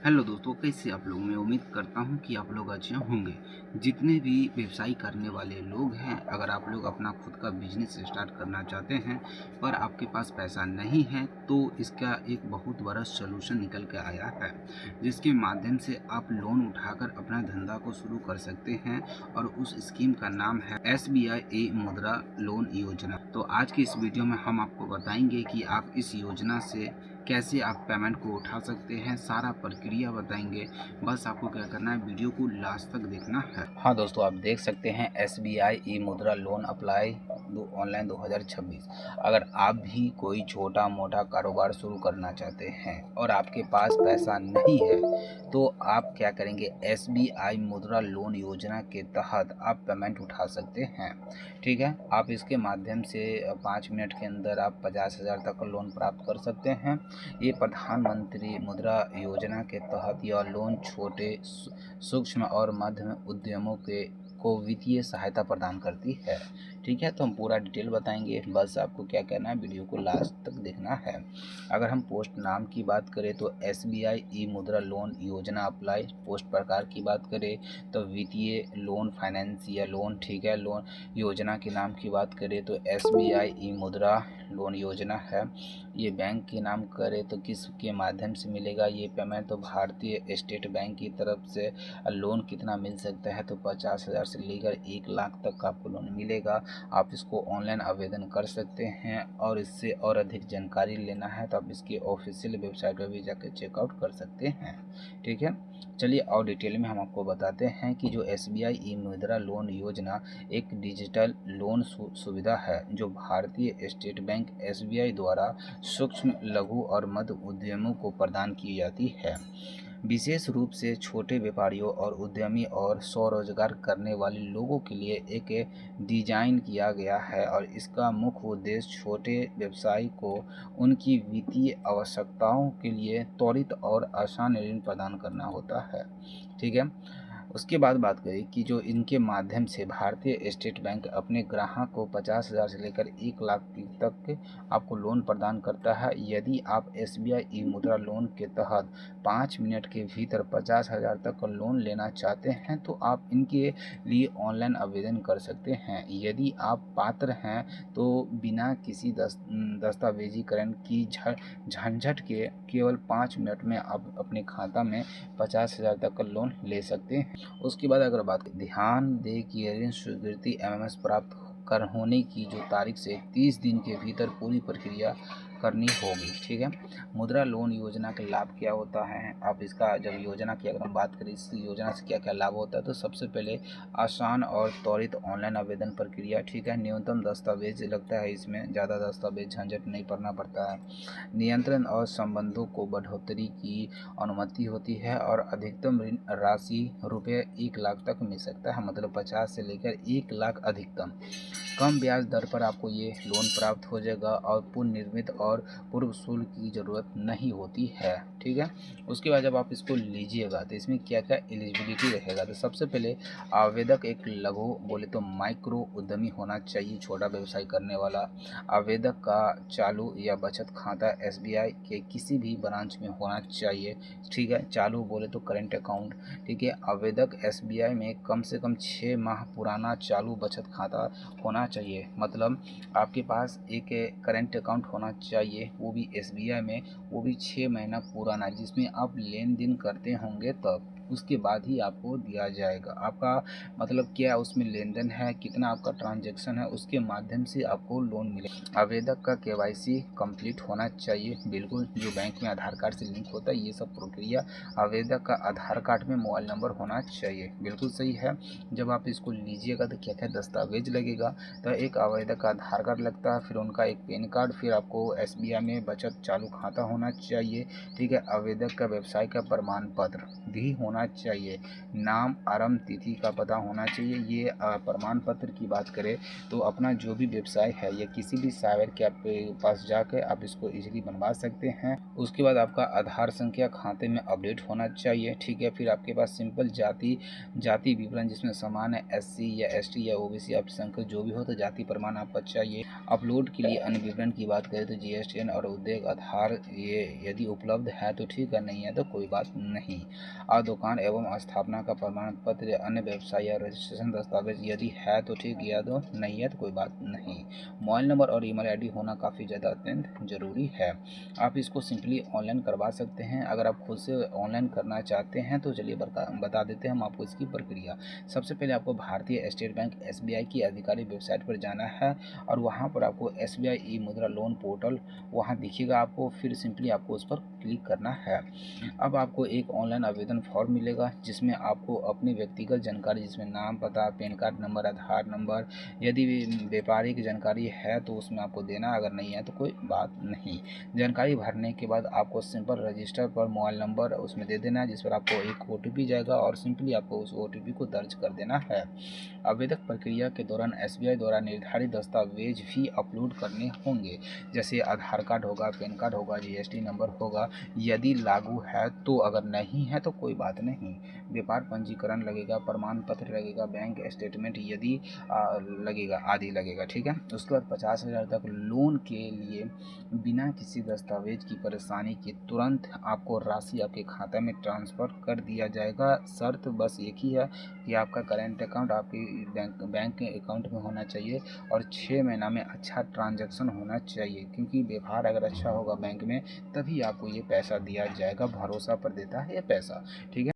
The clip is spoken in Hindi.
हेलो दोस्तों, कैसे आप लोग। मैं उम्मीद करता हूँ कि आप लोग अच्छे होंगे। जितने भी व्यवसाय करने वाले लोग हैं, अगर आप लोग अपना खुद का बिजनेस स्टार्ट करना चाहते हैं पर आपके पास पैसा नहीं है, तो इसका एक बहुत बड़ा सलूशन निकल के आया है, जिसके माध्यम से आप लोन उठाकर अपना धंधा को शुरू कर सकते हैं। और उस स्कीम का नाम है SBI ई मुद्रा लोन योजना। तो आज की इस वीडियो में हम आपको बताएंगे कि आप इस योजना से कैसे आप पेमेंट को उठा सकते हैं, सारा प्रक्रिया बताएंगे। बस आपको क्या करना है, वीडियो को लास्ट तक देखना है। हाँ दोस्तों, आप देख सकते हैं SBI ई मुद्रा लोन अप्लाई ऑनलाइन 2026। अगर आप भी कोई छोटा मोटा कारोबार शुरू करना चाहते हैं और आपके पास पैसा नहीं है, तो आप क्या करेंगे, SBI मुद्रा लोन योजना के तहत आप पेमेंट उठा सकते हैं। ठीक है, आप इसके माध्यम से 5 मिनट के अंदर आप 50,000 तक का लोन प्राप्त कर सकते हैं। ये प्रधानमंत्री मुद्रा योजना के तहत यह लोन छोटे, सूक्ष्म और मध्यम उद्यमों के को वित्तीय सहायता प्रदान करती है। ठीक है, तो हम पूरा डिटेल बताएंगे। बस आपको क्या करना है, वीडियो को लास्ट तक देखना है। अगर हम पोस्ट नाम की बात करें तो SBI ई मुद्रा लोन योजना अप्लाई। पोस्ट प्रकार की बात करें तो वित्तीय लोन, फाइनेंशियल लोन। ठीक है, लोन योजना के नाम की बात करें तो SBI ई मुद्रा लोन योजना है। ये बैंक के नाम करें तो किसके माध्यम से मिलेगा ये पेमेंट, तो भारतीय स्टेट बैंक की तरफ से। लोन कितना मिल सकता है, तो 50,000 से लेकर 1 लाख तक का आपको लोन मिलेगा। आप इसको ऑनलाइन आवेदन कर सकते हैं, और इससे और अधिक जानकारी लेना है तो आप इसकी ऑफिशियल वेबसाइट पर भी जाकर चेकआउट कर सकते हैं। ठीक है, चलिए और डिटेल में हम आपको बताते हैं कि जो SBI ई मुद्रा लोन योजना एक डिजिटल लोन सुविधा है जो भारतीय स्टेट बैंक SBI द्वारा सूक्ष्म, लघु और मध्य उद्यमों को प्रदान की जाती है। विशेष रूप से छोटे व्यापारियों और उद्यमी और स्वरोजगार करने वाले लोगों के लिए एक डिजाइन किया गया है, और इसका मुख्य उद्देश्य छोटे व्यवसाय को उनकी वित्तीय आवश्यकताओं के लिए त्वरित और आसान ऋण प्रदान करना होता है। ठीक है, उसके बाद बात करें कि जो इनके माध्यम से भारतीय स्टेट बैंक अपने ग्राहक को 50,000 से लेकर 1 लाख तक आपको लोन प्रदान करता है। यदि आप SBI ई मुद्रा लोन के तहत 5 मिनट के भीतर 50,000 तक का लोन लेना चाहते हैं, तो आप इनके लिए ऑनलाइन आवेदन कर सकते हैं। यदि आप पात्र हैं तो बिना किसी दस्तावेजीकरण की झंझट के केवल 5 मिनट में आप अपने खाता में 50,000 तक का लोन ले सकते हैं। उसके बाद अगर बात करें, ध्यान दें कि ऋण स्वीकृति MMS प्राप्त कर होने की जो तारीख से 30 दिन के भीतर पूरी प्रक्रिया करनी होगी। ठीक है, मुद्रा लोन योजना का लाभ क्या होता है, आप इसका जब योजना की अगर हम बात करें, इस योजना से क्या क्या लाभ होता है, तो सबसे पहले आसान और त्वरित ऑनलाइन आवेदन प्रक्रिया। ठीक है, न्यूनतम दस्तावेज लगता है, इसमें ज़्यादा दस्तावेज झंझट नहीं पड़ना पड़ता है। नियंत्रण और संबंधों को बढ़ोतरी की अनुमति होती है, और अधिकतम ऋण राशि रुपये 1 लाख तक मिल सकता है, मतलब 50 से लेकर 1 लाख अधिकतम। कम ब्याज दर पर आपको ये लोन प्राप्त हो जाएगा, और पुनर्निर्मित और पूर्व शुल्क की ज़रूरत नहीं होती है। ठीक है, उसके बाद जब आप इसको लीजिएगा तो इसमें क्या क्या एलिजिबिलिटी रहेगा, तो सबसे पहले आवेदक एक लघु बोले तो माइक्रो उद्यमी होना चाहिए, छोटा व्यवसाय करने वाला। आवेदक का चालू या बचत खाता SBI के किसी भी ब्रांच में होना चाहिए। ठीक है, चालू बोले तो करेंट अकाउंट। ठीक है, आवेदक SBI में कम से कम 6 माह पुराना चालू बचत खाता होना चाहिए, मतलब आपके पास एक करेंट अकाउंट होना चाहिए, वो भी SBI में, वो भी 6 महीना पुराना, जिसमें आप लेन देन करते होंगे तब, उसके बाद ही आपको दिया जाएगा। आपका मतलब क्या उसमें लेन देन है, कितना आपका ट्रांजैक्शन है, उसके माध्यम से आपको लोन मिलेगा। आवेदक का KYC कंप्लीट होना चाहिए, बिल्कुल, जो बैंक में आधार कार्ड से लिंक होता है ये सब प्रक्रिया। आवेदक का आधार कार्ड में मोबाइल नंबर होना चाहिए, बिल्कुल सही है। जब आप इसको लीजिएगा तो क्या क्या दस्तावेज लगेगा, तो एक आवेदक का आधार कार्ड लगता है, फिर उनका एक पैन कार्ड, फिर आपको SBI में बचत चालू खाता होना चाहिए। ठीक है, आवेदक का व्यवसाय का प्रमाण पत्र भी होना होना चाहिए, नाम, आरंभ तिथि का पता होना चाहिए। ये प्रमाण पत्र की बात करें तो अपना जो भी व्यवसाय है या किसी भी साइबर कैफ के पास जाकर आप इसको इजीली बनवा सकते हैं। उसके बाद आपका आधार संख्या खाते में अपडेट होना चाहिए, ठीक है। फिर आपके पास सिंपल जाति विवरण जिसमें समान है, SC या ST या OBC अल्पसंख्यक जो भी हो तो जाति प्रमाण आपका चाहिए। अपलोड के लिए अन्य विवरण की बात करें तो GSTN और उद्योग आधार ये यदि उपलब्ध है तो ठीक है, नहीं है तो कोई बात नहीं। और दुकान एवं स्थापना का प्रमाण पत्र या अन्य व्यवसाय या रजिस्ट्रेशन दस्तावेज यदि है तो ठीक, या तो नहीं है तो कोई बात नहीं। मोबाइल नंबर और ईमेल ID होना काफ़ी ज़्यादा अत्यंत ज़रूरी है। आप इसको सिंपली ऑनलाइन करवा सकते हैं। अगर आप खुद से ऑनलाइन करना चाहते हैं तो चलिए बता देते हैं हम आपको इसकी प्रक्रिया। सबसे पहले आपको भारतीय स्टेट बैंक SBI की आधिकारिक वेबसाइट पर जाना है और वहाँ पर आपको SBI ई-मुद्रा लोन पोर्टल वहाँ दिखेगा आपको, फिर सिंपली आपको उस पर क्लिक करना है। अब आपको एक ऑनलाइन आवेदन फॉर्म मिलेगा जिसमें आपको अपनी व्यक्तिगत जानकारी जिसमें नाम, पता, पैन कार्ड नंबर, आधार नंबर, यदि व्यापारिक जानकारी है तो उसमें आपको देना, अगर नहीं है तो कोई बात नहीं। जानकारी भरने के बाद आपको सिंपल रजिस्टर पर मोबाइल नंबर उसमें दे देना है जिस पर आपको एक OTP जाएगा और सिंपली आपको उस OTP को दर्ज कर देना है। आवेदक प्रक्रिया के दौरान SBI द्वारा निर्धारित दस्तावेज भी अपलोड करने होंगे, जैसे आधार कार्ड होगा, पैन कार्ड होगा, GST नंबर होगा यदि लागू है तो, अगर नहीं है तो कोई बात नहीं। व्यापार पंजीकरण लगेगा, प्रमाण पत्र लगेगा, बैंक स्टेटमेंट यदि लगेगा, आदि लगेगा, ठीक है। उसके बाद 50,000 तक लोन के लिए बिना किसी दस्तावेज की परेशानी के तुरंत आपको राशि आपके खाते में ट्रांसफ़र कर दिया जाएगा। शर्त बस एक ही है कि आपका करेंट अकाउंट आपके बैंक के अकाउंट में होना चाहिए और 6 महीना में अच्छा ट्रांजैक्शन होना चाहिए, क्योंकि व्यवहार अगर अच्छा होगा बैंक में तभी आपको ये पैसा दिया जाएगा। भरोसा पर देता है ये पैसा, ठीक है।